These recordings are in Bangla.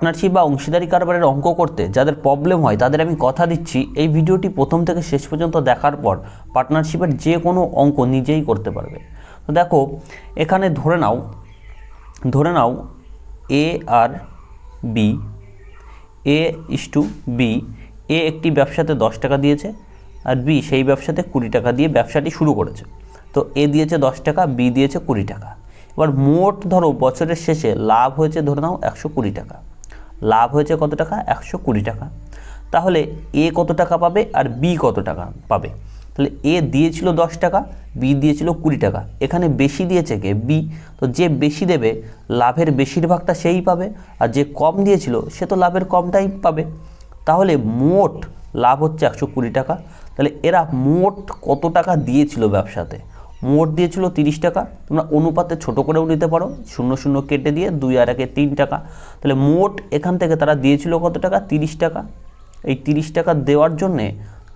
পার্টনারশিপ বা অংশীদারি কারবারের অঙ্ক করতে যাদের প্রবলেম হয় তাদের আমি কথা দিচ্ছি, এই ভিডিওটি প্রথম থেকে শেষ পর্যন্ত দেখার পর পার্টনারশিপের যে কোনো অঙ্ক নিজেই করতে পারবে। তো দেখো এখানে ধরে নাও এ আর B, A is to B, এ একটি ব্যবসাতে 10 টাকা দিয়েছে আর বি সেই ব্যবসাতে 20 টাকা দিয়ে ব্যবসাটি শুরু করেছে। তো এ দিয়েছে 10 টাকা, বি দিয়েছে 20 টাকা। এবার মোট ধরো বছরের শেষে লাভ হয়েছে ধরে নাও 120 টাকা। লাভ হয়েছে কত টাকা? 120 টাকা। তাহলে এ কত টাকা পাবে আর বি কত টাকা পাবে? তাহলে এ দিয়েছিল 10 টাকা, বি দিয়েছিল 20 টাকা। এখানে বেশি দিয়েছে কে? বি। তো যে বেশি দেবে লাভের বেশিরভাগটা সেই পাবে, আর যে কম দিয়েছিল সে তো লাভের কমটাই পাবে। তাহলে মোট লাভ হচ্ছে 120 টাকা। তাহলে এরা মোট কত টাকা দিয়েছিল ব্যবসাতে? মোট দিয়েছিল 30 টাকা। তোমরা অনুপাতে ছোট করেও নিতে পারো, 0 0 কেটে দিয়ে 2 আর 1 3 টাকা। তাহলে মোট এখান থেকে তারা দিয়েছিল কত টাকা? 30 টাকা। এই 30 টাকা দেওয়ার জন্যে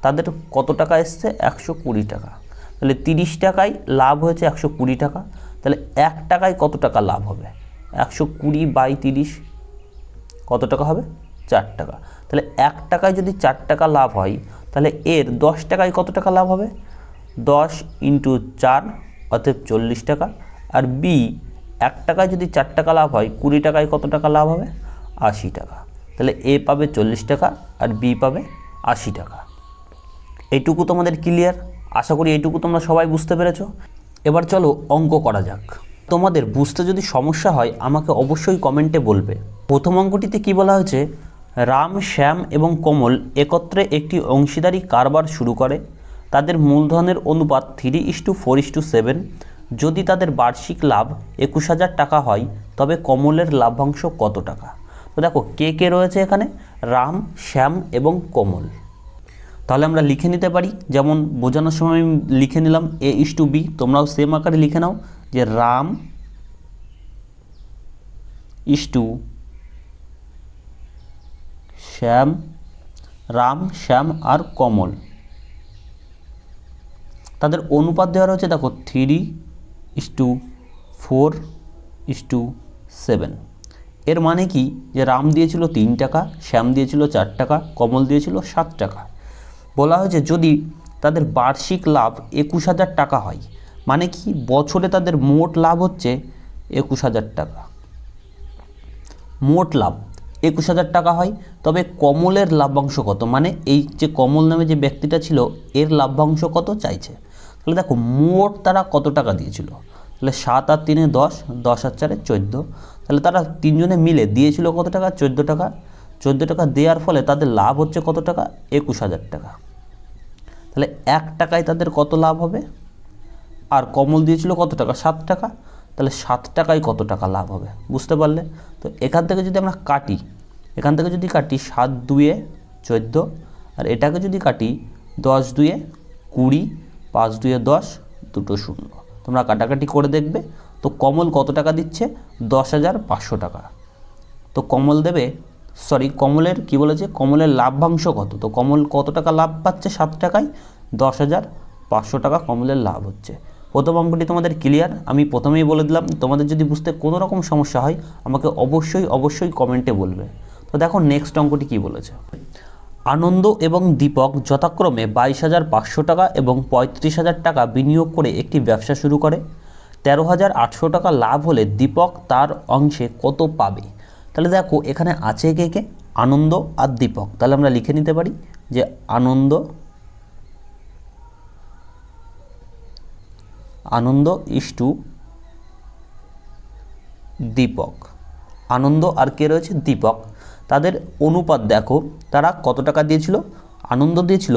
তাদের কত টাকা এসছে? 120 টাকা। তাহলে 30 টাকায় লাভ হয়েছে 120 টাকা। তাহলে 1 টাকায় কত টাকা লাভ হবে? 120/30 কত টাকা হবে? 4 টাকা। তাহলে 1 টাকায় যদি 4 টাকা লাভ হয় তাহলে এর 10 টাকায় কত টাকা লাভ হবে? 10 × 4 অর্থাৎ 40 টাকা। আর বি 1 টাকায় যদি 4 টাকা লাভ হয় 20 টাকায় কত টাকা লাভ হবে? 80 টাকা। তাহলে এ পাবে 40 টাকা আর বি পাবে 80 টাকা। এইটুকু তোমাদের ক্লিয়ার? আশা করি এইটুকু তোমরা সবাই বুঝতে পেরেছো। এবার চলো অঙ্ক করা যাক। তোমাদের বুঝতে যদি সমস্যা হয় আমাকে অবশ্যই কমেন্টে বলবে। প্রথম অঙ্কটিতে কি বলা হয়েছে? রাম, শ্যাম এবং কমল একত্রে একটি অংশীদারি কারবার শুরু করে। তাদের মূলধনের অনুপাত 3:4:7। যদি তাদের বার্ষিক লাভ 21,000 টাকা হয় তবে কমলের লাভ্যাংশ কত টাকা? তো দেখো কে কে রয়েছে এখানে? রাম, শ্যাম এবং কমল। তাহলে আমরা লিখে নিতে পারি, যেমন বোঝানোর সময় আমি লিখে নিলাম A:B। তোমরাও সেম আকারে লিখে নাও যে রাম শ্যাম, রাম, শ্যাম আর কমল। তাদের অনুপাত দেওয়া রয়েছে দেখো 3:4:7। এর মানে কি? যে রাম দিয়েছিল 3 টাকা, শ্যাম দিয়েছিল 4 টাকা, কমল দিয়েছিল 7 টাকা। বলা হয়েছে যদি তাদের বার্ষিক লাভ 21,000 টাকা হয়, মানে কি বছরে তাদের মোট লাভ হচ্ছে 21,000 টাকা। মোট লাভ 21,000 টাকা হয়, তবে কমলের লাভ্যাংশ কত? মানে এই যে কমল নামে যে ব্যক্তিটা ছিল এর লাভ্যাংশ কত চাইছে। তাহলে দেখো মোট তারা কত টাকা দিয়েছিল? তাহলে 7 আর 3 10, 10 আর 4 14। তাহলে তারা তিনজনে মিলে দিয়েছিল কত টাকা? 14 টাকা। 14 টাকা দেওয়ার ফলে তাদের লাভ হচ্ছে কত টাকা? 21,000 টাকা। তাহলে 1 টাকায় তাদের কত লাভ হবে? আর কমল দিয়েছিল কত টাকা? 7 টাকা। তাহলে 7 টাকায় কত টাকা লাভ হবে? বুঝতে পারলে? তো এখান থেকে যদি আমরা কাটি, 7 2 14, আর এটাকে যদি কাটি 10 2 20, 5 2 10, 2 0। তোমরা কাটাকাটি করে দেখবে। তো কমল কত টাকা দিচ্ছে? 10,500 টাকা। তো কমল দেবে, কমলের কি বলেছে? কমলের লাভ্যাংশ কত? তো কমল কত টাকা লাভ পাচ্ছে? 7 টাকায় 10,500 টাকা কমলের লাভ হচ্ছে। প্রথম অঙ্কটি তোমাদের ক্লিয়ার? আমি প্রথমেই বলে দিলাম, তোমাদের যদি বুঝতে কোনো রকম সমস্যা হয় আমাকে অবশ্যই কমেন্টে বলবে। তো দেখো নেক্সট অঙ্কটি কি বলেছে। আনন্দ এবং দীপক যথাক্রমে 22,500 টাকা এবং 35,000 টাকা বিনিয়োগ করে একটি ব্যবসা শুরু করে। 13,800 টাকা লাভ হলে দীপক তার অংশে কত পাবে? তাহলে দেখো এখানে আছে কে কে? আনন্দ আর দীপক। তাহলে আমরা লিখে নিতে পারি যে আনন্দ ইস টু দীপক। আনন্দ আর কে রয়েছে? দীপক। তাদের অনুপাত দেখো তারা কত টাকা দিয়েছিল? আনন্দ দিয়েছিল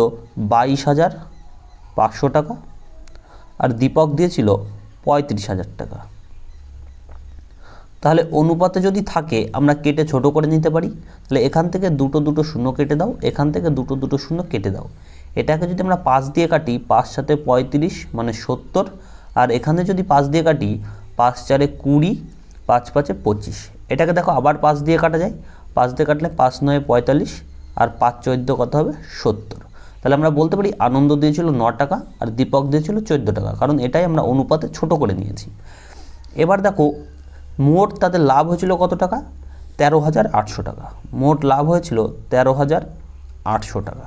22,500 টাকা আর দীপক দিয়েছিল 35,000 টাকা। তাহলে অনুপাতে যদি থাকে আমরা কেটে ছোট করে নিতে পারি। তাহলে এখান থেকে দুটো শূন্য কেটে দাও, এখান থেকে দুটো শূন্য কেটে দাও। এটাকে যদি আমরা 5 দিয়ে কাটি, 5 7 35 মানে 70। আর এখানে যদি 5 দিয়ে কাটি, 5 4 20, 5 5 25। এটাকে দেখো আবার 5 দিয়ে কাটা যায়। 5 দিয়ে কাটলে 5 9 45 আর 5 14 কত হবে? 70। তাহলে আমরা বলতে পারি আনন্দ দিয়েছিল 9 টাকা আর দীপক দিয়েছিল 14 টাকা, কারণ এটাই আমরা অনুপাতে ছোট করে নিয়েছি। এবার দেখো মোট তাদের লাভ হয়েছিল কত টাকা? 13,800 টাকা। মোট লাভ হয়েছিল 13,800 টাকা।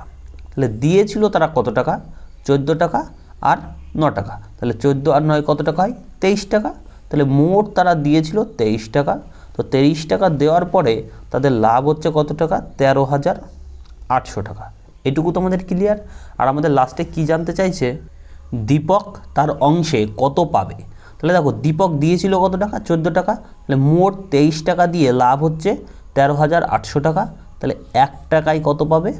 তাহলে দিয়েছিল তারা কত টাকা? 14 টাকা আর 9 টাকা। তাহলে 14 আর 9 কত টাকা হয়? 23 টাকা। তাহলে মোট তারা দিয়েছিল 23 টাকা। তো 23 টাকা দেওয়ার পরে তাদের লাভ হচ্ছে কত টাকা? 13,800 টাকা। এটুকু তোমাদের ক্লিয়ার। আর আমাদের লাস্টে কি জানতে চাইছে? দীপক তার অংশে কত পাবে। তাহলে দেখো দীপক দিয়েছিল কত টাকা? 14 টাকা। তাহলে মোট 23 টাকা দিয়ে লাভ হচ্ছে 13,800 টাকা। তাহলে 1 টাকায় কত পাবে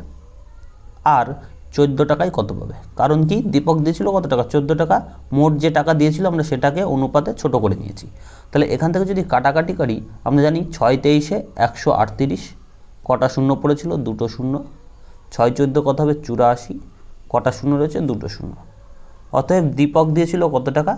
আর 14 টাকায় কত পাবে? কারণ কি, দীপক দিয়েছিল কত টাকা? 14 টাকা। মোট যে টাকা দিয়েছিল আমরা সেটাকে অনুপাতে ছোট করে নিয়েছি। তাহলে এখান থেকে যদি কাটাকাটি করি, আমরা জানি 6 23 138, কটা শূন্য পড়েছিল? 2টো শূন্য। 6 14 কত হবে? 84, কটা শূন্য রয়েছে? 2টো শূন্য। অতএব দীপক দিয়েছিল কত টাকা?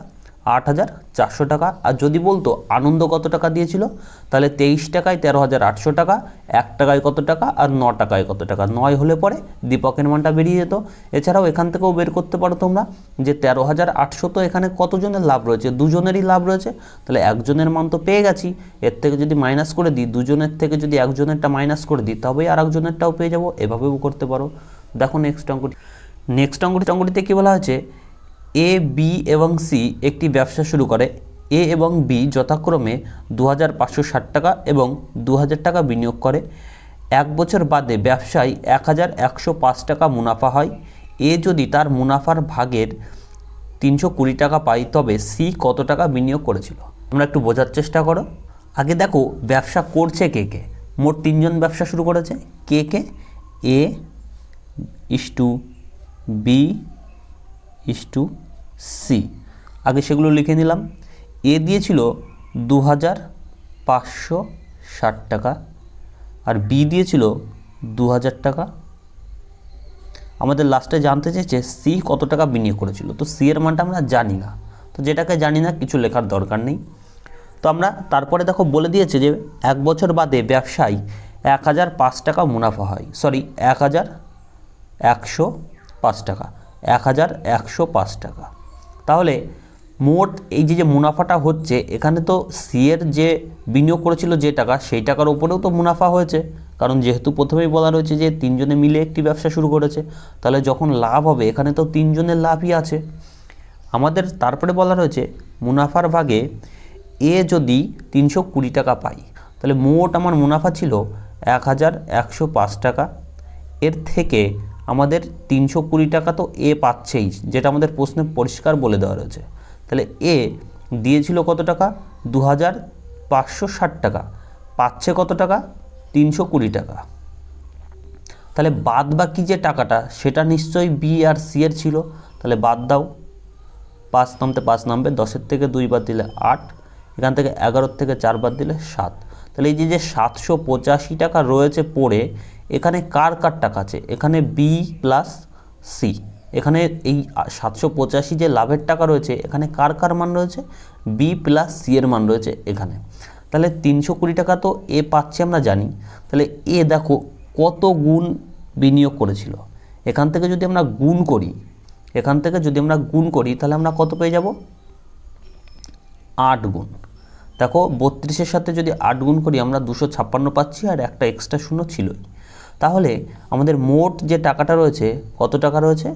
8,400 টাকা। আর যদি বলতো আনন্দ কত টাকা দিয়েছিল, তাহলে 23 টাকায় 13,800 টাকা, 1 টাকায় কত টাকা আর 9 টাকায় কত টাকা। 9 হলে পরে দীপকের মানটা বেরিয়ে যেত। এছাড়াও এখান থেকেও বের করতে পারো তোমরা যে 13,800, তো এখানে কতজনের লাভ রয়েছে? দুজনেরই লাভ রয়েছে। তাহলে একজনের মান তো পেয়ে গেছি। এর থেকে যদি মাইনাস করে দিই, দুজনের থেকে যদি একজনেরটা মাইনাস করে দিই, তবেই আর একজনেরটাও পেয়ে যাবো। এভাবেও করতে পারো। দেখো নেক্সট অঙ্কটিতে কী বলা হয়েছে? এ, বি এবং সি একটি ব্যবসা শুরু করে। এ এবং বি যথাক্রমে 2,560 টাকা এবং 2,000 টাকা বিনিয়োগ করে। 1 বছর বাদে ব্যবসায় 1,105 টাকা মুনাফা হয়। এ যদি তার মুনাফার ভাগের 320 টাকা পায়, তবে সি কত টাকা বিনিয়োগ করেছিল? আমরা একটু বোঝার চেষ্টা করো। আগে দেখো ব্যবসা করছে কে কে। মোট 3 জন ব্যবসা শুরু করেছে। কে কে? A is to B is to C. আগে সেগুলো লিখে নিলাম। এ দিয়েছিল 2,560 টাকা আর বি দিয়েছিল 2,000 টাকা। আমাদের লাস্টে জানতে চেয়েছে সি কত টাকা বিনিয়োগ করেছিল। তো সি এর মানটা আমরা জানি না। তো যেটাকে জানি না কিছু লেখার দরকার নেই। তো আমরা তারপরে দেখো বলে দিয়েছে যে 1 বছর বাদে ব্যবসায় 1,005 টাকা মুনাফা হয়। 1,105 টাকা। 1,105 টাকা। তাহলে মোট এই যে মুনাফাটা হচ্ছে, এখানে তো সি এর যে বিনিয়োগ করেছিল যে টাকা, সেই টাকার উপরেও তো মুনাফা হয়েছে। কারণ যেহেতু প্রথমেই বলা রয়েছে যে 3 জনে মিলে একটি ব্যবসা শুরু করেছে, তাহলে যখন লাভ হবে এখানে তো 3 জনের লাভই আছে। আমাদের তারপরে বলা রয়েছে মুনাফার ভাগে এ যদি 320 টাকা পাই, তাহলে মোট আমার মুনাফা ছিল 1,105 টাকা। এর থেকে আমাদের 320 টাকা তো এ পাচ্ছেই, যেটা আমাদের প্রশ্নে পরিষ্কার বলে দেওয়া রয়েছে। তাহলে এ দিয়েছিল কত টাকা? 2,560 টাকা। পাচ্ছে কত টাকা? 320 টাকা। তাহলে বাদ বাকি যে টাকাটা, সেটা নিশ্চয়ই বি আর সি এর ছিল। তাহলে বাদ দাও। 5 নামতে 5 নামবে, 10-এর থেকে 2 বাদ দিলে 8, এখান থেকে 11-এর থেকে 4 বাদ দিলে 7। তাহলে এই যে 785 টাকা রয়েছে পড়ে, এখানে কার কার টাকা আছে? এখানে বি প্লাস সি। এখানে এই 785 যে লাভের টাকা রয়েছে, এখানে কার কার মান রয়েছে? বি প্লাস সি এর মান রয়েছে এখানে। তাহলে 320 টাকা তো এ পাচ্ছে আমরা জানি। তাহলে এ দেখো কত গুণ বিনিয়োগ করেছিল। এখান থেকে যদি আমরা গুণ করি, তাহলে আমরা কত পেয়ে যাব? 8 গুণ। দেখো 32-এর সাথে যদি 8 গুণ করি, আমরা 256 পাচ্ছি, আর একটা এক্সট্রা শূন্য ছিলই। তাহলে আমাদের মোট যে টাকাটা রয়েছে, কত টাকা রয়েছে?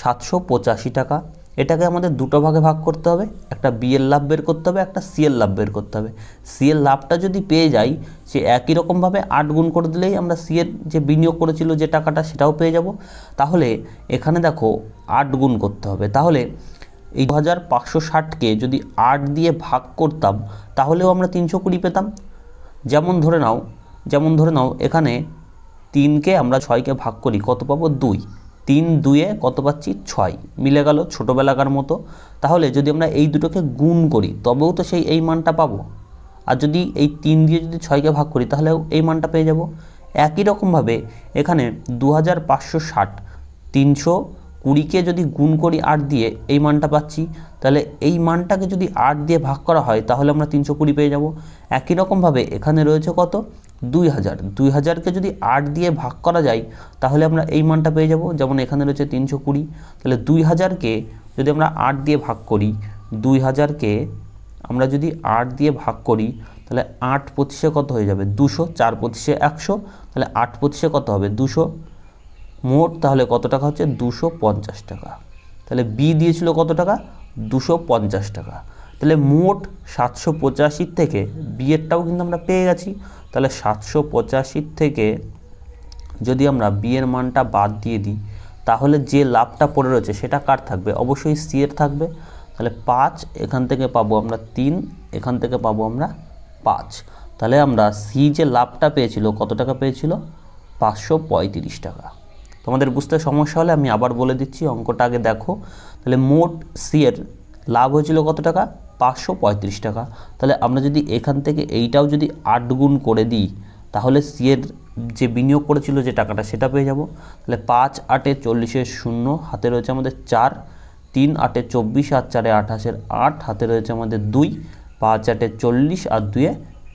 785 টাকা। এটাকে আমাদের দুটো ভাগে ভাগ করতে হবে। একটা বি এর লাভ বের করতে হবে, একটা সি এর লাভ বের করতে হবে। সি এর লাভটা যদি পেয়ে যাই, সে একই রকমভাবে 8 গুণ করে দিলেই আমরা সি এর যে বিনিয়োগ করেছিল যে টাকাটা, সেটাও পেয়ে যাব। তাহলে এখানে দেখো 8 গুণ করতে হবে। তাহলে এই 2,560কে যদি 8 দিয়ে ভাগ করতাম, তাহলেও আমরা 320 পেতাম। যেমন ধরে নাও এখানে 3কে আমরা 6কে ভাগ করি, কত পাবো? 2। 3 2-এ কত পাচ্ছি? 6। মিলে গেল ছোটোবেলাকার মতো। তাহলে যদি আমরা এই দুটোকে গুণ করি, তবেও তো সেই এই মানটা পাবো। আর যদি এই 3 দিয়ে যদি 6কে ভাগ করি, তাহলেও এই মানটা পেয়ে যাব। একই রকমভাবে এখানে 2,560, 320কে যদি গুণ করি 8 দিয়ে, এই মানটা পাচ্ছি। তাহলে এই মানটাকে যদি 8 দিয়ে ভাগ করা হয়, তাহলে আমরা 320 পেয়ে যাব। একই রকমভাবে এখানে রয়েছে কত? 2,000। 2,000কে যদি 8 দিয়ে ভাগ করা যায়, তাহলে আমরা এই মানটা পেয়ে যাব। যেমন এখানে রয়েছে 320। তাহলে 2,000কে যদি আমরা 8 দিয়ে ভাগ করি, 2,000কে আমরা যদি 8 দিয়ে ভাগ করি, তাহলে 8 25 কত হয়ে যাবে 200, 4 25 100, তাহলে 8 25 কত হবে 200, মোট তাহলে কত টাকা হচ্ছে 250 টাকা। তাহলে বি দিয়েছিল কত টাকা 250 টাকা। তাহলে মোট 785 থেকে বি এরটাও কিন্তু আমরা পেয়ে গেছি। তাহলে 785 থেকে যদি আমরা বি এর মানটা বাদ দিয়ে দিই তাহলে যে লাভটা পড়ে রয়েছে সেটা কার থাকবে, অবশ্যই সি এর থাকবে। তাহলে 5 এখান থেকে পাবো আমরা 3, এখান থেকে পাবো আমরা 5। তাহলে আমরা সি যে লাভটা পেয়েছিল কত টাকা পেয়েছিল 535 টাকা। তোমাদের বুঝতে সমস্যা হলে আমি আবার বলে দিচ্ছি, অঙ্কটা আগে দেখো। তাহলে মোট সি এর লাভ হয়েছিল কত টাকা 535 টাকা। তাহলে আমরা যদি এখান থেকে এইটাও যদি 8 গুণ করে দিই তাহলে সি এর যে বিনিয়োগ করেছিল যে টাকাটা সেটা পেয়ে যাব। তাহলে 5 8 40 0, হাতে রয়েছে আমাদের 4, 3 8 24 আর 4 28 8, হাতে রয়েছে আমাদের 2, 5 8 40 আর 2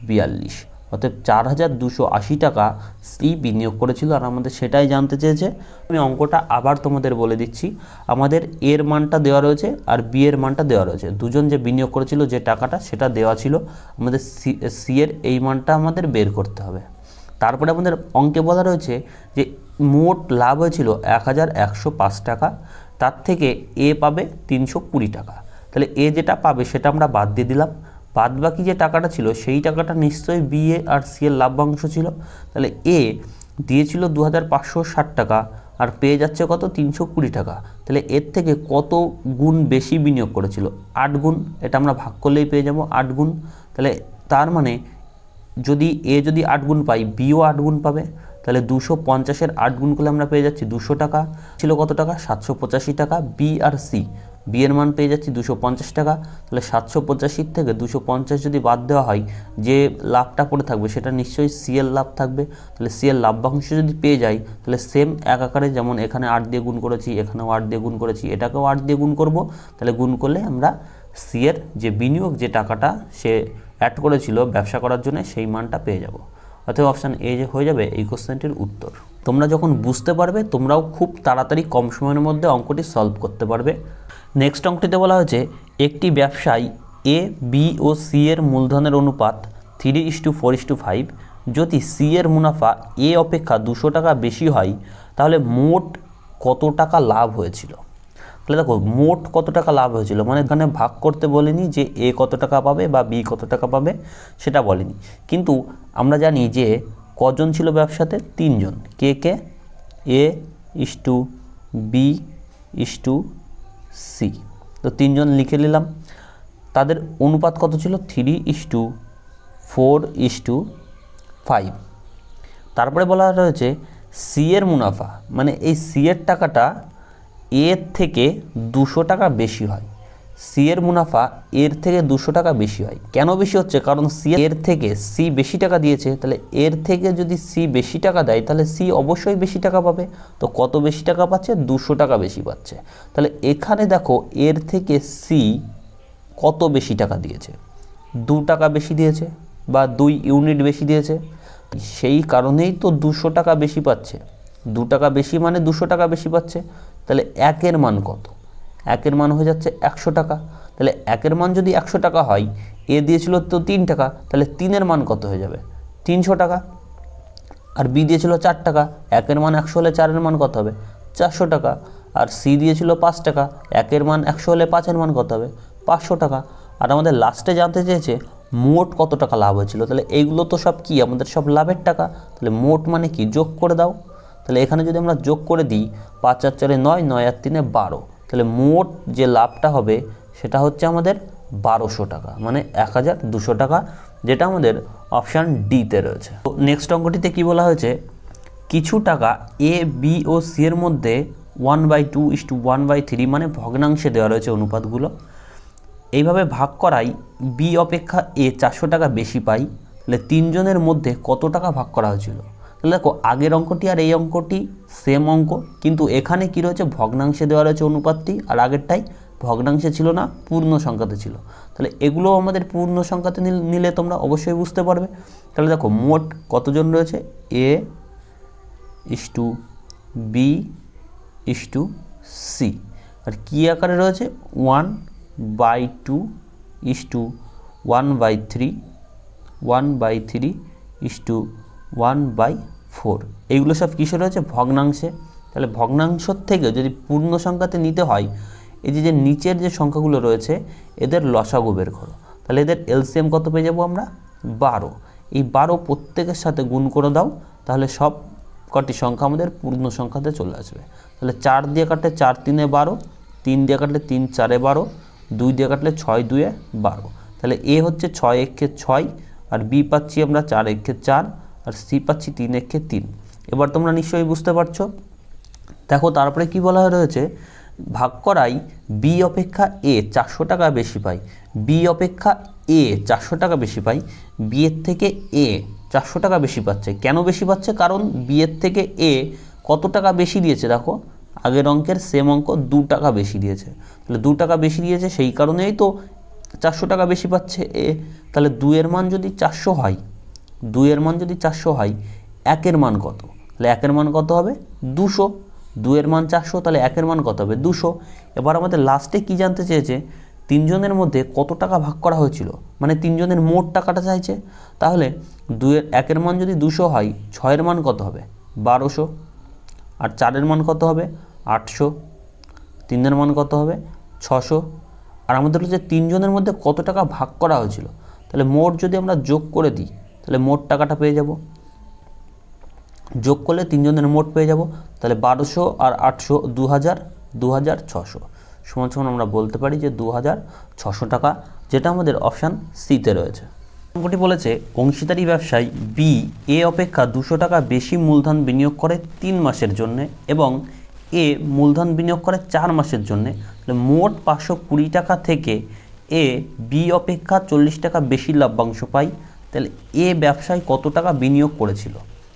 42, অর্থাৎ 4280 টাকা সি বিনিয়োগ করেছিল আর আমাদের সেটাই জানতে চেয়েছে। আমি অঙ্কটা আবার তোমাদের বলে দিচ্ছি, আমাদের এর মানটা দেওয়া রয়েছে আর বি এর মানটা দেওয়া রয়েছে, দুজন যে বিনিয়োগ করেছিল যে টাকাটা সেটা দেওয়া ছিল, আমাদের সি এর এই মানটা আমাদের বের করতে হবে। তারপরে আমাদের অঙ্কে বলা রয়েছে যে মোট লাভ হয়েছিল 1105 টাকা, তার থেকে এ পাবে 320 টাকা। তাহলে এ যেটা পাবে সেটা আমরা বাদ দিয়ে দিলাম, বাদ বাকি যে টাকাটা ছিল সেই টাকাটা নিশ্চয়ই বি এ আর সি এর লাভ্যাংশ ছিল। তাহলে এ দিয়েছিল 2560 টাকা আর পেয়ে যাচ্ছে কত 320 টাকা। তাহলে এর থেকে কত গুণ বেশি বিনিয়োগ করেছিল 8 গুণ, এটা আমরা ভাগ করলেই পেয়ে যাব 8 গুণ। তাহলে তার মানে যদি এ যদি 8 গুণ পাই বিও 8 গুণ পাবে। তাহলে 250-এর 8 গুণ করলে আমরা পেয়ে যাচ্ছি 200 টাকা, ছিল কত টাকা 785 টাকা। বি আর সি, বি এর মান পেয়ে যাচ্ছি 250 টাকা। তাহলে 785 থেকে 250 যদি বাদ দেওয়া হয় যে লাভটা পড়ে থাকবে সেটা নিশ্চয়ই সি এর লাভ থাকবে। তাহলে সি এর লাভ্যাংশ যদি পেয়ে যাই তাহলে সেম এক আকারে, যেমন এখানে 8 দিয়ে গুণ করেছি, এখানেও 8 দিয়ে গুণ করেছি, এটাকেও 8 দিয়ে গুণ করব। তাহলে গুণ করলে আমরা সি এর যে বিনিয়োগ যে টাকাটা সে অ্যাড করেছিল ব্যবসা করার জন্য সেই মানটা পেয়ে যাব। অর্থাৎ অপশান এ যে হয়ে যাবে এই কোশ্চেনটির উত্তর। তোমরা যখন বুঝতে পারবে তোমরাও খুব তাড়াতাড়ি কম সময়ের মধ্যে অঙ্কটি সলভ করতে পারবে। নেক্সট অঙ্কটিতে বলা হয়েছে একটি ব্যবসায় এ বি ও সি এর মূলধনের অনুপাত 3:4:5, যদি সি এর মুনাফা এ অপেক্ষা 200 টাকা বেশি হয় তাহলে মোট কত টাকা লাভ হয়েছিল। তাহলে দেখো মোট কত টাকা লাভ হয়েছিল, মানে এখানে ভাগ করতে বলেনি যে এ কত টাকা পাবে বা বি কত টাকা পাবে সেটা বলেনি, কিন্তু আমরা জানি যে কজন ছিল ব্যবসাতে 3 জন, কে কে A is to B is to C. তো 3 জন লিখে নিলাম, তাদের অনুপাত কত ছিল 3:4:5। তারপরে বলা রয়েছে সি এর মুনাফা, মানে এই সি এর টাকাটা এর থেকে 200 টাকা বেশি হয়। সি এর মুনাফা এর থেকে 200 টাকা বেশি হয়। কেন বেশি হচ্ছে, কারণ সি এর থেকে সি বেশি টাকা দিয়েছে, তাহলে এর থেকে যদি সি বেশি টাকা দেয় তাহলে সি অবশ্যই বেশি টাকা পাবে। তো কত বেশি টাকা পাচ্ছে 200 টাকা বেশি পাচ্ছে। তাহলে এখানে দেখো এর থেকে সি কত বেশি টাকা দিয়েছে, 2 টাকা বেশি দিয়েছে বা 2 ইউনিট বেশি দিয়েছে, সেই কারণেই তো 200 টাকা বেশি পাচ্ছে। 2 টাকা বেশি মানে 200 টাকা বেশি পাচ্ছে। তাহলে একের মান কত, একের মান হয়ে যাচ্ছে 100 টাকা। তাহলে একের মান যদি 100 টাকা হয়, এ দিয়েছিল তো 3 টাকা, তাহলে 3-এর মান কত হয়ে যাবে 300 টাকা। আর বি দিয়েছিল 4 টাকা, একের মান 100 হলে 4-এর মান কত হবে 400 টাকা। আর সি দিয়েছিল 5 টাকা, একের মান 100 হলে 5-এর মান কত হবে 500 টাকা। আর আমাদের লাস্টে জানতে চেয়েছে মোট কত টাকা লাভ হয়েছিল। তাহলে এইগুলো তো সব কি আমাদের সব লাভের টাকা, তাহলে মোট মানে কি যোগ করে দাও। তাহলে এখানে যদি আমরা যোগ করে দিই 5 আর 4 9, 9 আর 3 12, তাহলে মোট যে লাভটা হবে সেটা হচ্ছে আমাদের 1200 টাকা, মানে 1200 টাকা, যেটা আমাদের অপশান ডিতে রয়েছে। তো নেক্সট অঙ্কটিতে কি বলা হয়েছে, কিছু টাকা এ বি ও সি এর মধ্যে 1/2:1/3 মানে ভগ্নাংশে দেওয়া রয়েছে অনুপাতগুলো। এইভাবে ভাগ করাই বি অপেক্ষা এ 400 টাকা বেশি পাই। তাহলে 3 জনের মধ্যে কত টাকা ভাগ করা হয়েছিল। তাহলে দেখো আগের অঙ্কটি আর এই অঙ্কটি সেম অঙ্ক, কিন্তু এখানে কি রয়েছে ভগ্নাংশে দেওয়া রয়েছে অনুপাতটি, আর আগেরটাই ভগ্নাংশে ছিল না, পূর্ণ সংখ্যাতে ছিল। তাহলে এগুলো আমাদের পূর্ণ সংখ্যাতে নিলে তোমরা অবশ্যই বুঝতে পারবে। তাহলে দেখো মোট কতজন রয়েছে, A is to B is to C, আর কী আকারে রয়েছে 1/2 ইস টু 1/3 1/3:1/4। এইগুলো সব কিসে রয়েছে? ভগ্নাংশে। তাহলে ভগ্নাংশ থেকে যদি পূর্ণ সংখ্যাতে নিতে হয়, এই যে নিচের যে সংখ্যাগুলো রয়েছে এদের লসাগু বের করো। তাহলে এদের এলসিএম কত পেয়ে যাবো আমরা? 12। এই 12 প্রত্যেকের সাথে গুণ করে দাও, তাহলে সব কটি সংখ্যা আমাদের পূর্ণ সংখ্যাতে চলে আসবে। তাহলে 4 দিয়ে কাটলে 4 3 12, 3 দিয়ে কাটলে 3 4 12, 2 দিয়ে কাটলে 6 2 12। তাহলে এ হচ্ছে 6 1 6, আর বি পাচ্ছি আমরা 4 1 4, আর সি পাচ্ছি 3 1 3। এবার তোমরা নিশ্চয়ই বুঝতে পারছো। দেখো তারপরে কি বলা রয়েছে, ভাগ করাই বি অপেক্ষা এ 400 টাকা বেশি পাই। বি অপেক্ষা এ 400 টাকা বেশি পাই। বি এর থেকে এ 400 টাকা বেশি পাচ্ছে। কেন বেশি পাচ্ছে? কারণ বি এর থেকে এ কত টাকা বেশি দিয়েছে? দেখো আগের অঙ্কের সেম অঙ্ক 2 টাকা বেশি দিয়েছে। তাহলে 2 টাকা বেশি দিয়েছে, সেই কারণেই তো 400 টাকা বেশি পাচ্ছে এ। তাহলে 2 এর মান যদি 400 হয়, 2 এর মান যদি 400 হয়, 1 এর মান কত? তাহলে 1 এর মান কত হবে? 200। 2 এর মান 400, তাহলে 1 এর মান কত হবে? 200। এবার আমাদের লাস্টে কি জানতে চেয়েছে? 3 জনের মধ্যে কত টাকা ভাগ করা হয়েছিল, মানে 3 জনের মোট টাকাটা চাইছে। তাহলে 1 এর মান যদি 200 হয়, 6 এর মান কত হবে? 1200। আর 4 এর মান কত হবে? 800। 3 এর মান কত হবে? 600। আর আমাদের হচ্ছে 3 জনের মধ্যে কত টাকা ভাগ করা হয়েছিল, তাহলে মোট যদি আমরা যোগ করে দিই, তাহলে মোট টাকাটা পেয়ে যাব। যোগ করলে 3 জনের মোট পেয়ে যাব। তাহলে 1200 আর 800 2000, 2600 সমান সমান আমরা বলতে পারি যে 2600 টাকা, যেটা আমাদের অপশান সিতে রয়েছে। অঙ্কটি বলেছে অংশীদারি ব্যবসায় বি এ অপেক্ষা 200 টাকা বেশি মূলধন বিনিয়োগ করে 3 মাসের জন্য এবং এ মূলধন বিনিয়োগ করে 4 মাসের জন্য। তাহলে মোট 520 টাকা থেকে এ বি অপেক্ষা 40 টাকা বেশি লভ্যাংশ পায়। তাহলে এ ব্যবসায় কত টাকা বিনিয়োগ করেছিল?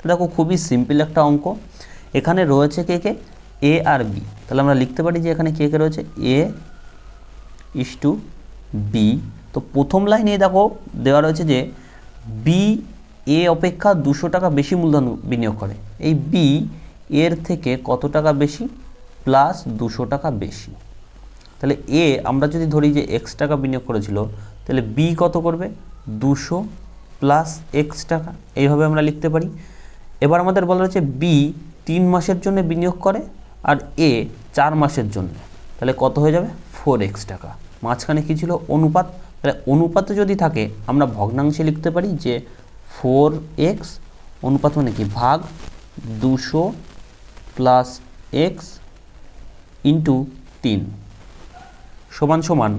দেখো খুবই সিম্পল একটা অঙ্ক। এখানে রয়েছে কে কে? এ আর বি। তাহলে আমরা লিখতে পারি যে এখানে কে কে রয়েছে? A is to B. তো প্রথম লাইনে দেখো দেওয়া রয়েছে যে বি এ অপেক্ষা 200 টাকা বেশি মূলধন বিনিয়োগ করে। এই বি এর থেকে কত টাকা বেশি? প্লাস 200 টাকা বেশি। তাহলে এ আমরা যদি ধরি যে এক্স টাকা বিনিয়োগ করেছিল, তাহলে বি কত করবে? 200 প্লাস এক্স টাকা। এইভাবে আমরা লিখতে পারি। এবার আমাদের বলা হচ্ছে বি 3 মাসের জন্য বিনিয়োগ করে আর এ 4 মাসের জন্য। তাহলে কত হয়ে যাবে? 4x টাকা। মাঝখানে কি ছিল? অনুপাত। তাহলে অনুপাতে যদি থাকে আমরা ভগ্নাংশে লিখতে পারি যে 4x অনুপাত মানে কি? ভাগ 200 প্লাস এক্স ইন্টু 3 সমান সমান।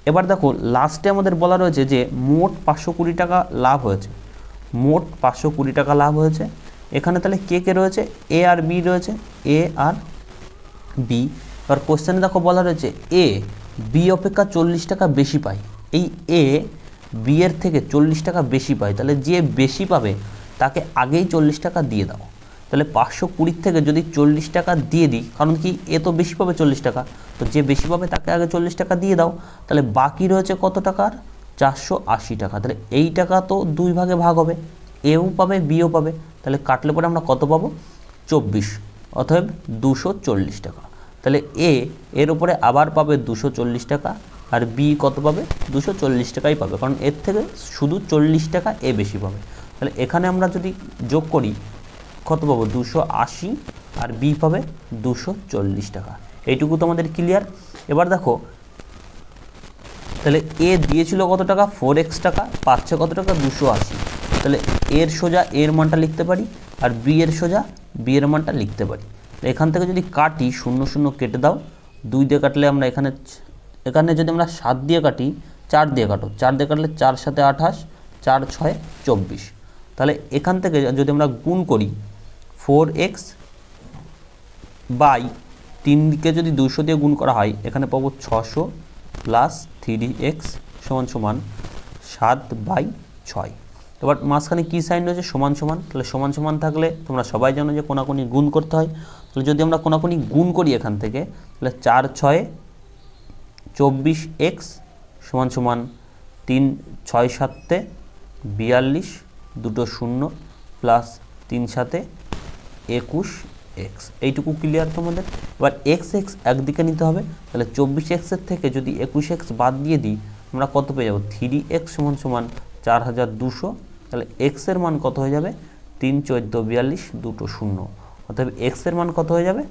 এবার দেখো লাস্টে আমাদের বলা রয়েছে যে মোট 520 টাকা লাভ হয়েছে। মোট 520 টাকা লাভ হয়েছে। এখানে তাহলে কে কে রয়েছে? এ আর বি রয়েছে। এ আর বি। এবার কোশ্চেনে দেখো বলা রয়েছে এ বি অপেক্ষা 40 টাকা বেশি পায়। এই এ বি এর থেকে 40 টাকা বেশি পায়। তাহলে যে বেশি পাবে তাকে আগেই 40 টাকা দিয়ে দাও। তাহলে 520 থেকে যদি 40 টাকা দিয়ে দিই, কারণ কি এ তো বেশি পাবে 40 টাকা, তো যে বেশি পাবে তাকে আগে 40 টাকা দিয়ে দাও। তাহলে বাকি রয়েছে কত টাকার? 480 টাকা। তাহলে এই টাকা তো 2 ভাগে ভাগ হবে, এও পাবে বিও পাবে। তাহলে কাটলে পরে আমরা কত পাবো? 24। অতএব 240 টাকা। তাহলে এ এর উপরে আবার পাবে 240 টাকা, আর বি কত পাবে? 240 টাকাই পাবে, কারণ এর থেকে শুধু 40 টাকা এ বেশি পাবে। তাহলে এখানে আমরা যদি যোগ করি কত পাবো? 280, আর বি পাবে 240 টাকা। এইটুকু তো আমাদের ক্লিয়ার। এবার দেখো তাহলে এ দিয়েছিল কত টাকা? 4x টাকা, পাচ্ছে কত টাকা? 280। তাহলে এর সোজা এর মানটা লিখতে পারি, আর বি এর সোজা বি এর মানটা লিখতে পারি। এখান থেকে যদি কাটি 0 0 কেটে দাও, 2 দিয়ে কাটলে আমরা এখানে যদি আমরা 7 দিয়ে কাটি, 4 দিয়ে কাটো, 4 দিয়ে কাটলে 4 7 28, 4 6 24। তাহলে এখান থেকে যদি আমরা গুণ করি 4x বাই 3কে যদি 200 দিয়ে গুণ করা হয়, এখানে পাবো 600 প্লাস 3x সমান সমান 7/6। এবার মাঝখানে কী সাইন রয়েছে? সমান সমান। তাহলে সমান সমান থাকলে তোমরা সবাই জানো যে কোনাকুনি গুণ করতে হয়। তাহলে যদি আমরা কোনাকুনি গুণ করি এখান থেকে, তাহলে 4 6 24x সমান সমান 3 6 7 42, দুটো 0 প্লাস 3 7 21x। এইটুকু ক্লিয়ার তোমাদের। এবার x একদিকে নিতে হবে। তাহলে 24x এর থেকে যদি 21x বাদ দিয়ে দিই, আমরা কত পেয়ে যাব? 3x সমান সমান 4200 তাহলে এক্স এর মান কত হয়ে যাবে 3 14 42 দুটো শূন্য, অতএব এক্স এর মান কত হয়ে যাবে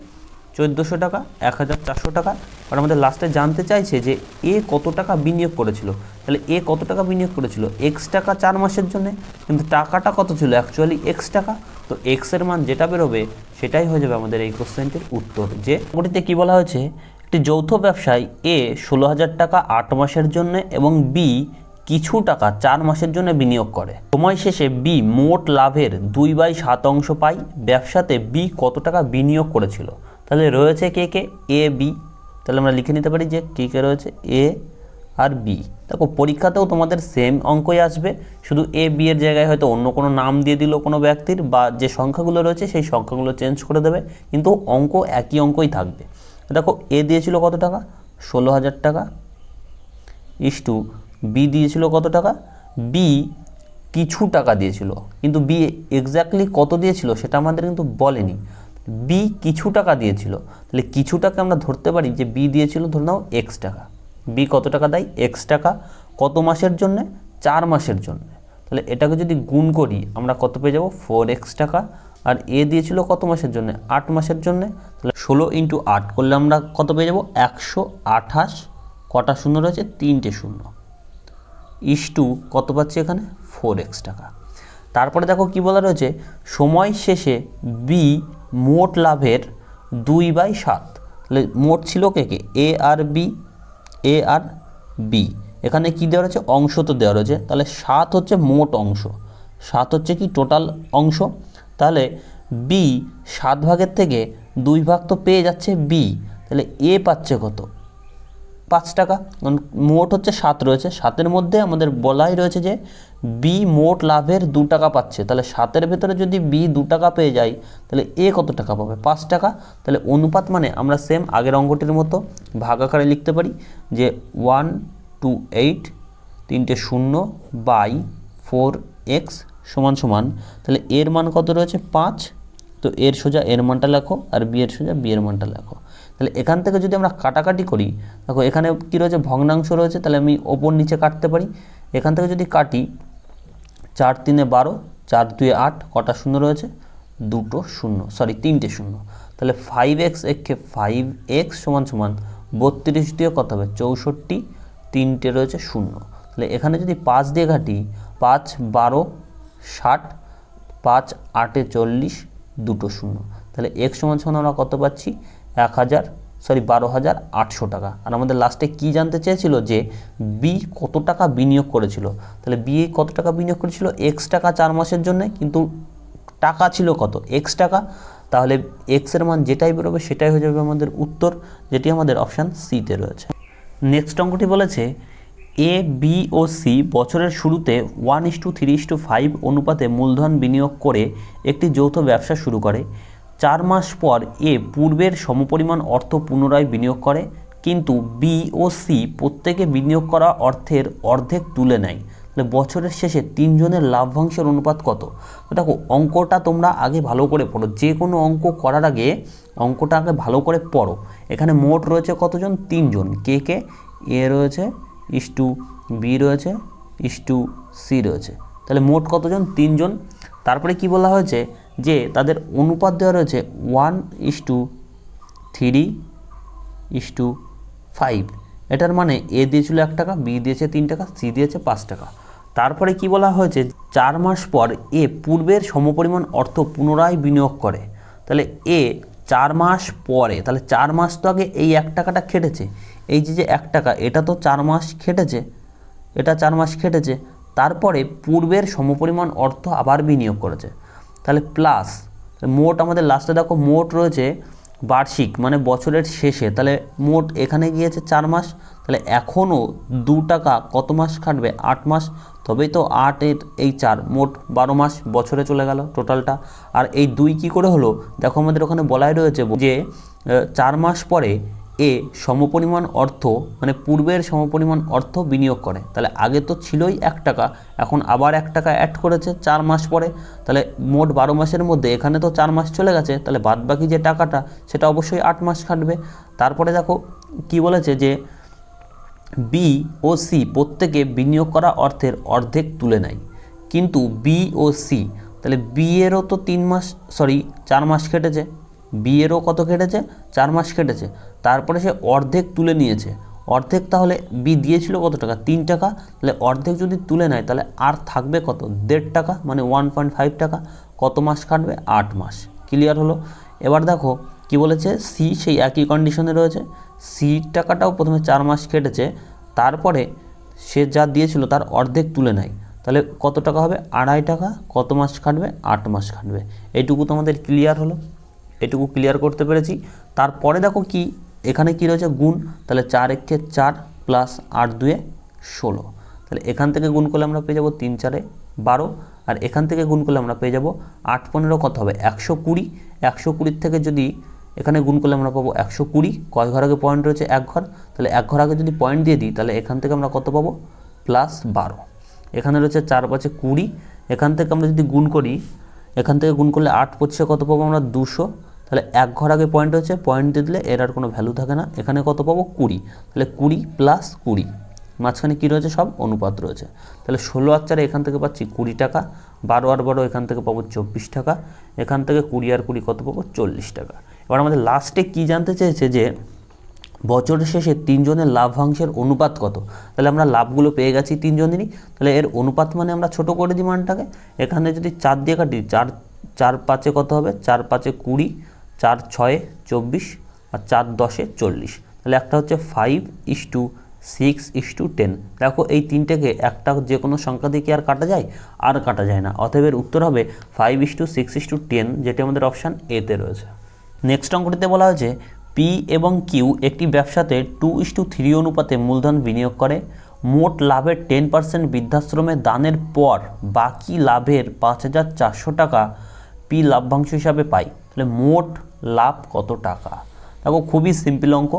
1400 টাকা 1400 টাকা। আর আমাদের লাস্টে জানতে চাইছে যে এ কত টাকা বিনিয়োগ করেছিল, তাহলে এ কত টাকা বিনিয়োগ করেছিল এক্স টাকা 4 মাসের জন্য, কিন্তু টাকাটা কত ছিল অ্যাকচুয়ালি এক্স টাকা, তো এক্স এর মান যেটা বেরোবে সেটাই হয়ে যাবে আমাদের এই কোশ্চেনটির উত্তর। যে ওটিতে কি বলা হয়েছে, একটি যৌথ ব্যবসায় এ 16,000 টাকা 8 মাসের জন্য এবং বি কিছু টাকা 4 মাসের জন্য বিনিয়োগ করে। সময় শেষে বি মোট লাভের 2/7 অংশ পায়। ব্যবসাতে বি কত টাকা বিনিয়োগ করেছিল, তাহলে রয়েছে কে কে এ বি, তাহলে আমরা লিখে নিতে পারি যে কে কে রয়েছে এ আর বি। দেখো পরীক্ষাতেও তোমাদের সেম অঙ্কই আসবে, শুধু এ বি এর জায়গায় হয়তো অন্য কোনো নাম দিয়ে দিল কোনো ব্যক্তির, বা যে সংখ্যাগুলো রয়েছে সেই সংখ্যাগুলো চেঞ্জ করে দেবে, কিন্তু অঙ্ক একই অঙ্কই থাকবে। দেখো এ দিয়েছিল কত টাকা 16,000 টাকা, ইস্টু বি দিয়েছিল কত টাকা, বি কিছু টাকা দিয়েছিল, কিন্তু বি এক্স্যাক্টলি কত দিয়েছিল সেটা আমাদের কিন্তু বলেনি। বি কিছু টাকা দিয়েছিল, তাহলে কিছু টাকা আমরা ধরতে পারি যে বি দিয়েছিল ধরে নাও এক্স টাকা। বি কত টাকা দেয় এক্স টাকা, কত মাসের জন্যে 4 মাসের জন্য, তাহলে এটাকে যদি গুণ করি আমরা কত পেয়ে যাব 4x টাকা। আর এ দিয়েছিল কত মাসের জন্য 8 মাসের জন্য, তাহলে 16 × 8 করলে আমরা কত পেয়ে যাব 128, কটা শূন্য রয়েছে 3টে শূন্য, ইস্টু কত পাচ্ছি এখানে 4x টাকা। তারপরে দেখো কি বলা রয়েছে, সময় শেষে বি মোট লাভের 2/7, তাহলে মোট ছিল কে কে এ আর বি, এ আর বি, এখানে কি দেওয়া রয়েছে অংশ তো দেওয়া রয়েছে, তাহলে 7 হচ্ছে মোট অংশ, 7 হচ্ছে কি টোটাল অংশ, তাহলে বি 7 ভাগের থেকে 2 ভাগ তো পেয়ে যাচ্ছে বি, তাহলে এ পাচ্ছে কত 5 টাকা, মোট হচ্ছে 7 রয়েছে, 7-এর মধ্যে আমাদের বলাই রয়েছে যে বি মোট লাভের 2 টাকা পাচ্ছে, তাহলে 7-এর ভেতরে যদি বি 2 টাকা পেয়ে যায় তাহলে এ কত টাকা পাবে 5 টাকা। তাহলে অনুপাত মানে আমরা সেম আগের অঙ্কটির মতো ভাগ আকারে লিখতে পারি যে 128 3টে শূন্য বাই 4x সমান সমান, তাহলে এর মান কত রয়েছে 5, তো এর সোজা এর মানটা লেখো আর বি এর সোজা বি এর মানটা লেখো। তাহলে এখান থেকে যদি আমরা কাটাকাটি করি, দেখো এখানে কি রয়েছে ভগ্নাংশ রয়েছে, তাহলে আমি ওপর নিচে কাটতে পারি। এখান থেকে যদি কাটি 4 × 3 = 12, 4 × 2 = 8, কটা শূন্য রয়েছে দুটো শূন্য, সরি 3টে শূন্য, তাহলে 5x একে 5x সমান সমান 32 দিয়ে কত হবে 64, 3টে রয়েছে শূন্য, তাহলে এখানে যদি 5 দিয়ে কাটি 5 × 12 = 60, 5 × 8 = 40, দুটো শূন্য, তাহলে x সমান সমান আমরা কত পাচ্ছি 12,800 টাকা। আর আমাদের লাস্টে কি জানতে চেয়েছিল যে বি কত টাকা বিনিয়োগ করেছিল, তাহলে বি কত টাকা বিনিয়োগ করেছিল এক্স টাকা 4 মাসের জন্য, কিন্তু টাকা ছিল কত এক্স টাকা, তাহলে এক্স এর মান যেটাই বেরোবে সেটাই হয়ে যাবে আমাদের উত্তর, যেটি আমাদের অপশান সিতে রয়েছে। নেক্সট অঙ্কটি বলেছে এ বি ও সি বছরের শুরুতে 1:3:5 অনুপাতে মূলধন বিনিয়োগ করে একটি যৌথ ব্যবসা শুরু করে। 4 মাস পর এ পূর্বের সমপরিমাণ অর্থ পুনরায় বিনিয়োগ করে, কিন্তু বি ও সি প্রত্যেকে বিনিয়োগ করা অর্থের অর্ধেক তুলে নেয়। তাহলে বছরের শেষে 3 জনের লাভ্যাংশের অনুপাত কত? তো দেখো অঙ্কটা তোমরা আগে ভালো করে পড়ো, যে কোনো অঙ্ক করার আগে অঙ্কটা আগে ভালো করে পড়ো। এখানে মোট রয়েছে কতজন 3 জন, কে কে এ রয়েছে ইস্টু বি রয়েছে ইস্টু সি রয়েছে, তাহলে মোট কতজন 3 জন। তারপরে কি বলা হয়েছে যে তাদের অনুপাত দেওয়া রয়েছে 1:3:5, এটার মানে এ দিয়েছিল 1 টাকা, বি দিয়েছে 3 টাকা, সি দিয়েছে 5 টাকা। তারপরে কি বলা হয়েছে 4 মাস পর এ পূর্বের সমপরিমাণ অর্থ পুনরায় বিনিয়োগ করে। তাহলে এ 4 মাস পরে, তাহলে 4 মাস তো আগে এই 1 টাকাটা খেটেছে, এই যে 1 টাকা এটা তো 4 মাস খেটেছে, এটা 4 মাস খেটেছে, তারপরে পূর্বের সমপরিমাণ অর্থ আবার বিনিয়োগ করেছে, তাহলে প্লাস মোট আমাদের লাস্টে দেখো মোট রয়েছে বার্ষিক মানে বছরের শেষে, তাহলে মোট এখানে গিয়েছে 4 মাস, তাহলে এখনও 2 টাকা কত মাস খাটবে 8 মাস, তবেই তো 8 এর এই 4 মোট 12 মাস বছরে চলে গেল টোটালটা। আর এই 2 কি করে হলো, দেখো আমাদের ওখানে বলাই রয়েছে যে 4 মাস পরে এ সমপরিমাণ অর্থ মানে পূর্বের সমপরিমাণ অর্থ বিনিয়োগ করে, তাহলে আগে তো ছিলই 1 টাকা, এখন আবার 1 টাকা অ্যাড করেছে 4 মাস পরে, তাহলে মোট 12 মাসের মধ্যে এখানে তো 4 মাস চলে গেছে, তাহলে বাদবাকি যে টাকাটা সেটা অবশ্যই 8 মাস খাটবে। তারপরে দেখো কি বলেছে যে বি ও সি প্রত্যেকে বিনিয়োগ করা অর্থের অর্ধেক তুলে নেয়, কিন্তু বি ও সি, তাহলে বি এরও তো 4 মাস কেটেছে, বি এরও কত কেটেছে 4 মাস কেটেছে, তারপরে সে অর্ধেক তুলে নিয়েছে। অর্ধেক তাহলে বি দিয়েছিল কত টাকা 3 টাকা, তাহলে অর্ধেক যদি তুলে নেয় তাহলে আর থাকবে কত 1.5 টাকা, মানে 1.5 টাকা। কত মাস কাটবে 8 মাস। ক্লিয়ার হলো? এবার দেখো কি বলেছে, সি সেই একই কন্ডিশনে রয়েছে, সি টাকাটাও প্রথমে 4 মাস কেটেছে, তারপরে সে যা দিয়েছিল তার অর্ধেক তুলে নেয়, তাহলে কত টাকা হবে 2.5 টাকা। কত মাস কাটবে 8 মাস কাটবে। এইটুকু তোমাদের ক্লিয়ার হলো? এটুকু ক্লিয়ার করতে পেরেছি। তারপরে দেখো কি এখানে কি রয়েছে গুণ, তাহলে 4 একে 4 প্লাস 8 2 16, তাহলে এখান থেকে গুণ করলে আমরা পেয়ে যাবো 3 4 12, আর এখান থেকে গুণ করলে আমরা পেয়ে যাবো 8 15 কত হবে 120। 120 থেকে যদি এখানে গুণ করলে আমরা পাবো 120। কয় ঘর আগে পয়েন্ট রয়েছে 1 ঘর, তাহলে 1 ঘর আগে যদি পয়েন্ট দিয়ে দিই তাহলে এখান থেকে আমরা কত পাবো প্লাস 12। এখানে রয়েছে 4 5 20, এখান থেকে আমরা যদি গুণ করি, এখান থেকে গুণ করলে 8 25 কত পাবো আমরা 200, তাহলে 1 ঘর আগে পয়েন্ট হচ্ছে, পয়েন্ট দিয়ে দিলে এর আর কোনো ভ্যালু থাকে না। এখানে কত পাবো 20, তাহলে 20 প্লাস 20, মাঝখানে কী রয়েছে সব অনুপাত রয়েছে, তাহলে 16 আর 4 এখান থেকে পাচ্ছি 20 টাকা, 12 আর 12 এখান থেকে পাবো 24 টাকা, এখান থেকে 20 আর 20 কত পাবো 40 টাকা। এবার আমাদের লাস্টে কি জানতে চেয়েছে যে বছরের শেষে 3 জনের লাভ্যাংশের অনুপাত কত। তাহলে আমরা লাভগুলো পেয়ে গেছি 3 জনেরই, তাহলে এর অনুপাত মানে আমরা ছোট করে দিই মানটাকে। এখানে যদি 4 দিয়ে কাটি, 4 5 কত হবে 4 5 20, 4 6 24 আর 4 10 40, তাহলে একটা হচ্ছে 5:6:10। দেখো এই তিনটেকে একটা যে কোনো সংখ্যা দিয়ে কি আর কাটা যায়? আর কাটা যায় না। অতএব এর উত্তর হবে 5:6:10, যেটি আমাদের অপশান এতে রয়েছে। নেক্সট অঙ্কটিতে বলা হয়েছে পি এবং কিউ একটি ব্যবসাতে 2:3 অনুপাতে মূলধন বিনিয়োগ করে। মোট লাভের 10% বৃদ্ধাশ্রমে দানের পর বাকি লাভের 5,400 টাকা পি লাভ্যাংশ হিসাবে পাই। তাহলে মোট লাভ কত টাকা? দেখো খুবই সিম্পল অঙ্ক।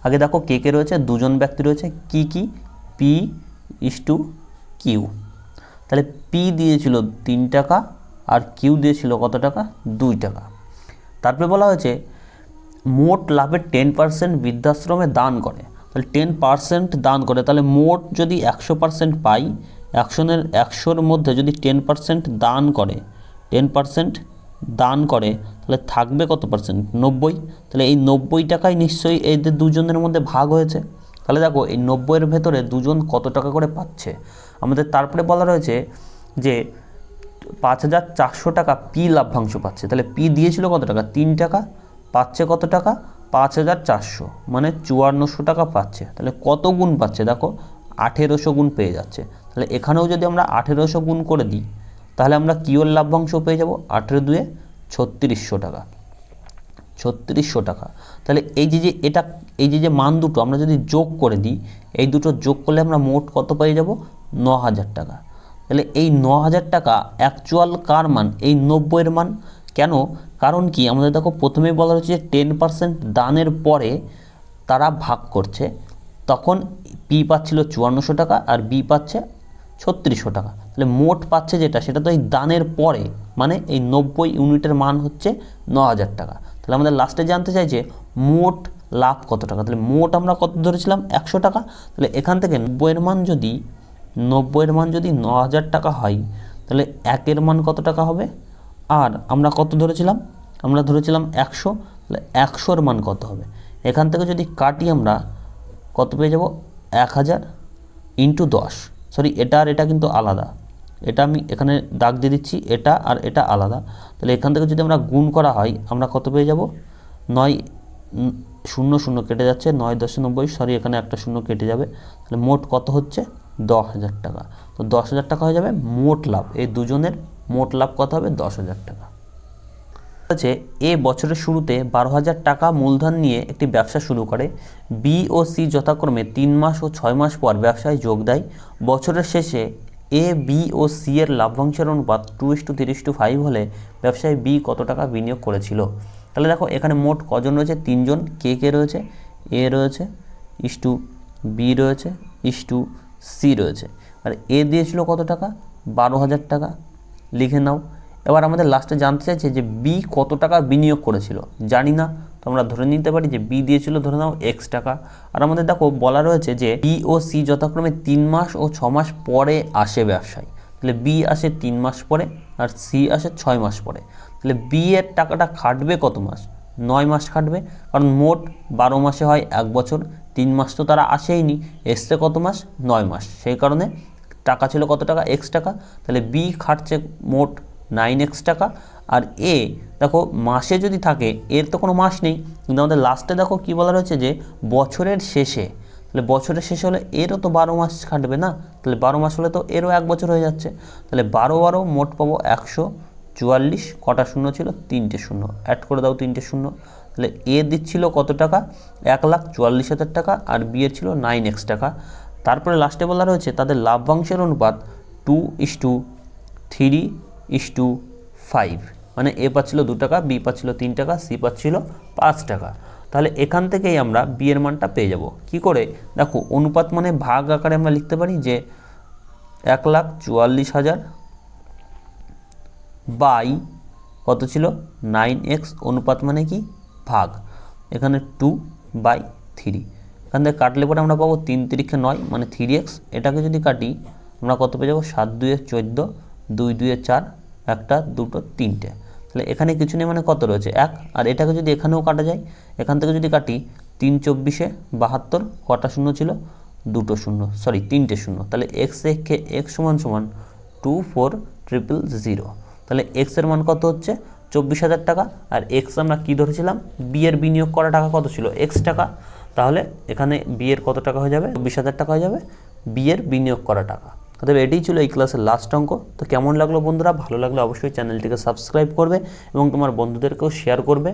আগে দেখো কে কে রয়েছে, দুজন ব্যক্তি রয়েছে, কি পি ইস টু কিউ। তাহলে পি দিয়েছিল 3 টাকা আর কিউ দিয়েছিল কত টাকা 2 টাকা। তারপরে বলা হয়েছে মোট লাভের 10% বৃদ্ধাশ্রমে দান করে। তাহলে 10% দান করে, তাহলে মোট যদি 100% পাই, 100-এর মধ্যে যদি 10% দান করে, 10% দান করে, তাহলে থাকবে কত পার্সেন্ট 90। তাহলে এই 90 টাকাই নিশ্চয়ই এদের দুজনের মধ্যে ভাগ হয়েছে। তাহলে দেখো এই 90-এর ভেতরে দুজন কত টাকা করে পাচ্ছে আমাদের। তারপরে বলা রয়েছে যে 5,400 টাকা পি লাভ্যাংশ পাচ্ছে। তাহলে পি দিয়েছিল কত টাকা 3 টাকা, পাচ্ছে কত টাকা 5,400, মানে 5400 টাকা পাচ্ছে। তাহলে কত গুণ পাচ্ছে দেখো 1800 গুণ পেয়ে যাচ্ছে। তাহলে এখানেও যদি আমরা 1800 গুণ করে দিই তাহলে আমরা কিওর লাভ্যাংশ পেয়ে যাব 18 2 3600 টাকা, 3600 টাকা। তাহলে এই যে মান দুটো আমরা যদি যোগ করে দিই, এই দুটো যোগ করলে আমরা মোট কত পেয়ে যাব 9000 টাকা। তাহলে এই 9000 টাকা অ্যাকচুয়াল কার মান? এই 90-এর মান। কেন? কারণ কি আমাদের দেখো প্রথমেই বলা হচ্ছে যে 10% দানের পরে তারা ভাগ করছে, তখন পি পাচ্ছিল 5400 টাকা আর বি পাচ্ছে 3600 টাকা। তাহলে মোট পাচ্ছে যেটা সেটা তো এই দানের পরে, মানে এই 90 ইউনিটের মান হচ্ছে 9000 টাকা। তাহলে আমাদের লাস্টে জানতে চাই যে মোট লাভ কত টাকা। তাহলে মোট আমরা কত ধরেছিলাম 100 টাকা। তাহলে এখান থেকে 90-এর মান যদি 9000 টাকা হয়, তাহলে 1-এর মান কত টাকা হবে? আর আমরা কত ধরেছিলাম? আমরা ধরেছিলাম 100। তাহলে 100-এর মান কত হবে? এখান থেকে যদি কাটি আমরা কত পেয়ে যাব 1000 ইন্টু 10। সরি, এটা আর এটা কিন্তু আলাদা, এটা আমি এখানে দাগ দিয়ে দিচ্ছি, এটা আর এটা আলাদা। তাহলে এখান থেকে যদি আমরা গুণ করা হয় আমরা কত পেয়ে যাব 9 0 0 কেটে যাচ্ছে, 9 10 90, সরি এখানে একটা শূন্য কেটে যাবে। তাহলে মোট কত হচ্ছে 10,000 টাকা। তো 10,000 টাকা হয়ে যাবে মোট লাভ। এই দুজনের মোট লাভ কত হবে 10,000 টাকা। হচ্ছে এ বছরের শুরুতে 12,000 টাকা মূলধন নিয়ে একটি ব্যবসা শুরু করে। বি ও সি যথাক্রমে 3 মাস ও 6 মাস পর ব্যবসায় যোগ দেয়। বছরের শেষে এ বি ও সি এর লাভ্যাংশের অনুপাত 2:3:5 হলে ব্যবসায় বি কত টাকা বিনিয়োগ করেছিল। তাহলে দেখো এখানে মোট কজন রয়েছে 3 জন। কে রয়েছে? এ রয়েছে, ইস্টু বি রয়েছে, ইস্টু সি রয়েছে। আর এ দিয়েছিল কত টাকা 12,000 টাকা, লিখে নাও। এবার আমাদের লাস্টে জানতে চাইছে যে বি কত টাকা বিনিয়োগ করেছিল। জানি না, তো আমরা ধরে নিতে পারি যে বি দিয়েছিল ধরে নাও x টাকা। আর আমাদের দেখো বলা রয়েছে যে বি ও সি যথাক্রমে 3 মাস ও 6 মাস পরে আসে ব্যবসায়। তাহলে বি আসে 3 মাস পরে আর সি আসে 6 মাস পরে। তাহলে বি এর টাকাটা খাটবে কত মাস? 9 মাস খাটবে, কারণ মোট 12 মাসে হয় 1 বছর, 3 মাস তো তারা আসেইনি, এসছে কত মাস? 9 মাস। সেই কারণে টাকা ছিল কত টাকা? এক্স টাকা। তাহলে বি খাটছে মোট 9x টাকা। আর এ দেখো মাসে যদি থাকে, এর তো কোনো মাস নেই, কিন্তু আমাদের লাস্টে দেখো কি বলা রয়েছে যে বছরের শেষে। তাহলে বছরের শেষে হলে এরও তো 12 মাস খাটবে না, তাহলে 12 মাস হলে তো এরও 1 বছর হয়ে যাচ্ছে। তাহলে 12 মোট পাবো 144। কটা শূন্য ছিল? 3টে শূন্য। অ্যাড করে দাও 3টে শূন্য। তাহলে এ দিচ্ছিল কত টাকা? 1,44,000 টাকা, আর বি এর ছিল 9x টাকা। তারপরে লাস্টে বলা রয়েছে তাদের লাভ্যাংশের অনুপাত 2:3:5, মানে এ পাচ্ছিল 2 টাকা, বি পাচ্ছিল 3 টাকা, সি পাচ্ছিল 5 টাকা। তাহলে এখান থেকেই আমরা বি এর মানটা পেয়ে যাব। কি করে? দেখো অনুপাত মানে ভাগ আকারে আমরা লিখতে পারি যে 1,44,000 বাই কত ছিল? 9x। অনুপাত মানে কি? ভাগ। এখানে 2/3। এখান থেকে কাটলে পরে আমরা পাবো 3 3 9, মানে 3x। এটাকে যদি কাটি আমরা কত পেয়ে যাবো? 7 2 14, 2 2 4, 1 2 3টে। তাহলে এখানে কিছু নেই, মানে কত রয়েছে? 1। আর এটাকে যদি এখানেও কাটা যায়, এখান থেকে যদি কাটি 3 24 72, কটা শূন্য ছিল? 2টো শূন্য, সরি 3টে শূন্য। তাহলে x সমান সমান 24,000। তাহলে এক্স এর মান কত হচ্ছে? 24,000 টাকা। আর এক্স আমরা কি ধরেছিলাম? বি এর বিনিয়োগ করা টাকা কত ছিল? এক্স টাকা। তাহলে এখানে বি এর কত টাকা হয়ে যাবে? 24,000 টাকা হয়ে যাবে বি এর বিনিয়োগ করা টাকা। অতএব এটাই ছিল এই ক্লাসের লাস্ট অঙ্ক। তো কেমন লাগলো বন্ধুরা? ভালো লাগলে অবশ্যই চ্যানেলটিকে সাবস্ক্রাইব করবে এবং তোমার বন্ধুদেরকেও শেয়ার করবে।